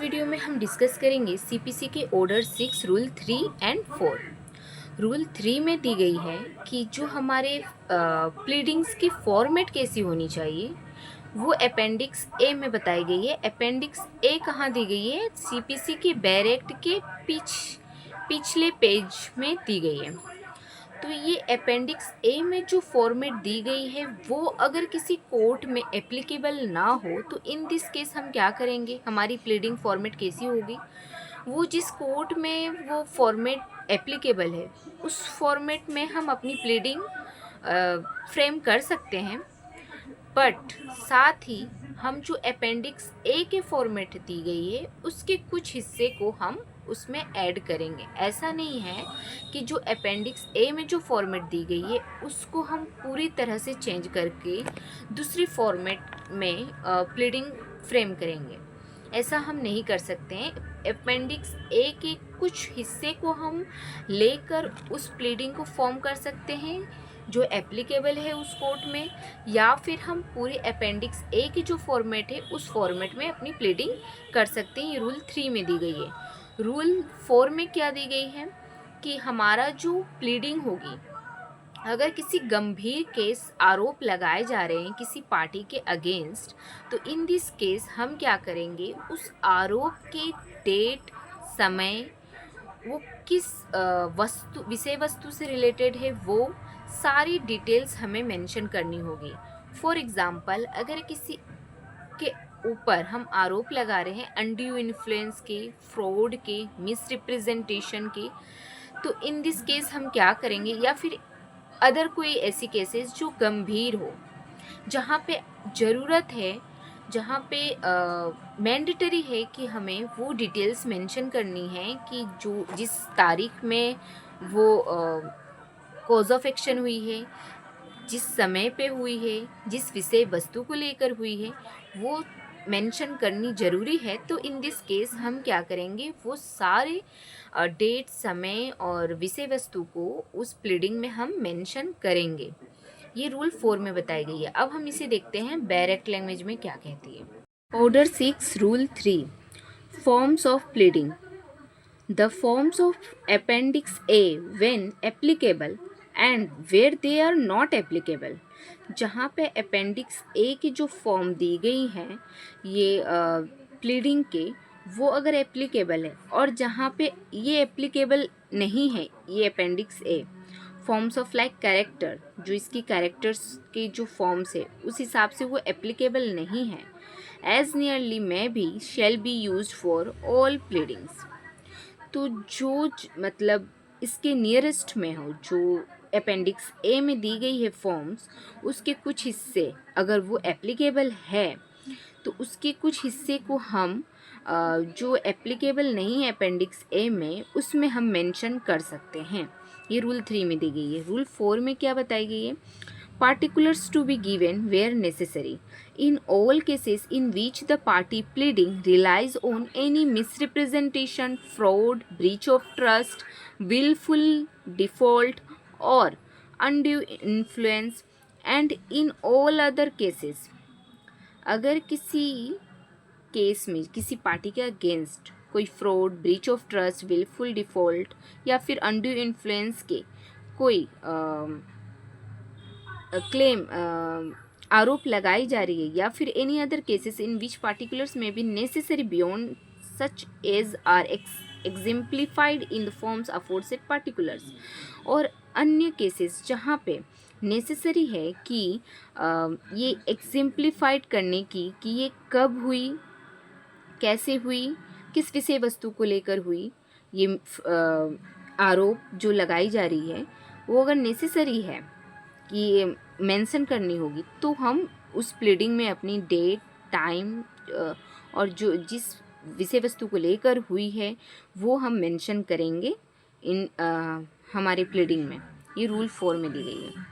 Video में हम discuss करेंगे सीपीसी के ऑर्डर 6 रूल 3 एंड 4। रूल 3 में दी गई है कि जो हमारे प्लीडिंग्स की फॉर्मेट कैसी होनी चाहिए वो अपेंडिक्स ए में बताई गई है। अपेंडिक्स ए कहाँ दी गई है? सीपीसी के बैर एक्ट के पिछले पेज में दी गई है। तो ये अपेंडिक्स ए में जो फॉर्मेट दी गई है वो अगर किसी कोर्ट में एप्लीकेबल ना हो तो इन दिस केस हम क्या करेंगे, हमारी प्लीडिंग फॉर्मेट कैसी होगी? वो जिस कोर्ट में वो फॉर्मेट एप्लीकेबल है उस फॉर्मेट में हम अपनी प्लीडिंग फ्रेम कर सकते हैं, बट साथ ही हम जो अपेंडिक्स ए के फॉर्मेट दी गई है उसके कुछ हिस्से को हम उसमें ऐड करेंगे। ऐसा नहीं है कि जो अपेंडिक्स ए में जो फॉर्मेट दी गई है उसको हम पूरी तरह से चेंज करके दूसरी फॉर्मेट में प्लीडिंग फ्रेम करेंगे। ऐसा हम नहीं कर सकते हैं। अपेंडिक्स ए के कुछ हिस्से को हम लेकर उस प्लीडिंग को फॉर्म कर सकते हैं जो एप्लीकेबल है उस कोर्ट में, या फिर हम पूरे अपेंडिक्स ए की जो फॉर्मेट है उस फॉर्मेट में अपनी प्लीडिंग कर सकते हैं। ये रूल 3 में दी गई है। रूल 4 में क्या दी गई है कि हमारा जो प्लीडिंग होगी, अगर किसी गंभीर केस आरोप लगाए जा रहे हैं किसी पार्टी के अगेंस्ट, तो इन दिस केस हम क्या करेंगे, उस आरोप के डेट, समय, वो किस विषय वस्तु से रिलेटेड है, वो सारी डिटेल्स हमें मेंशन करनी होगी। फॉर एग्ज़ाम्पल, अगर किसी के ऊपर हम आरोप लगा रहे हैं अनड्यू इन्फ्लुएंस के, फ्रॉड के, मिसरिप्रेजेंटेशन के, तो इन दिस केस हम क्या करेंगे, या फिर अदर कोई ऐसी केसेस जो गंभीर हो, जहाँ पे ज़रूरत है, जहाँ पे मैंडेटरी है कि हमें वो डिटेल्स मेंशन करनी है कि जो जिस तारीख में वो कॉज ऑफ एक्शन हुई है, जिस समय पे हुई है, जिस विषय वस्तु को लेकर हुई है, वो मेंशन करनी ज़रूरी है। तो इन दिस केस हम क्या करेंगे, वो सारे डेट, समय और विषय वस्तु को उस प्लीडिंग में हम मेंशन करेंगे। ये रूल 4 में बताई गई है। अब हम इसे देखते हैं डायरेक्ट लैंग्वेज में क्या कहती है। Order 6 rule 3 forms of pleading. The forms of Appendix A when applicable and where they are not applicable। जहाँ पे अपेंडिक्स ए की जो फॉर्म दी गई हैं ये प्लीडिंग के, वो अगर एप्लीकेबल है, और जहाँ पे ये एप्लीकेबल नहीं है ये appendix A, forms of like character, जो इसकी कैरेक्टर्स की जो फॉर्म्स है उस हिसाब से वो एप्लीकेबल नहीं है, as nearly may be shall be used for all pleadings. तो जो मतलब इसके नियरेस्ट में हो, जो अपेंडिक्स ए में दी गई है फॉर्म्स, उसके कुछ हिस्से अगर वो एप्लीकेबल है तो उसके कुछ हिस्से को हम जो एप्लीकेबल नहीं है अपेंडिक्स ए में, उसमें हम मेंशन कर सकते हैं। ये रूल 3 में दी गई है। रूल 4 में क्या बताई गई है? Particulars to be given where necessary in all cases in which the party pleading relies on any misrepresentation, fraud, breach of trust, willful default or undue influence, and in all other cases। अगर किसी case में किसी party के against कोई fraud, breach of trust, wilful default या फिर undue influence के कोई क्लेम आरोप लगाई जा रही है, या फिर any other cases in which particulars में be necessary beyond such as are exemplified in the forms aforesaid particulars, और अन्य केसेस जहाँ पे नेसेसरी है कि ये एग्जेम्प्लीफाइड करने की कि ये कब हुई, कैसे हुई, किस विषय वस्तु को लेकर हुई, ये आरोप जो लगाई जा रही है वो अगर नेसेसरी है कि मेंशन करनी होगी, तो हम उस प्लीडिंग में अपनी डेट, टाइम और जो जिस विषय वस्तु को लेकर हुई है वो हम मेंशन करेंगे इन हमारे प्लीडिंग में। ये रूल 4 में दी गई है।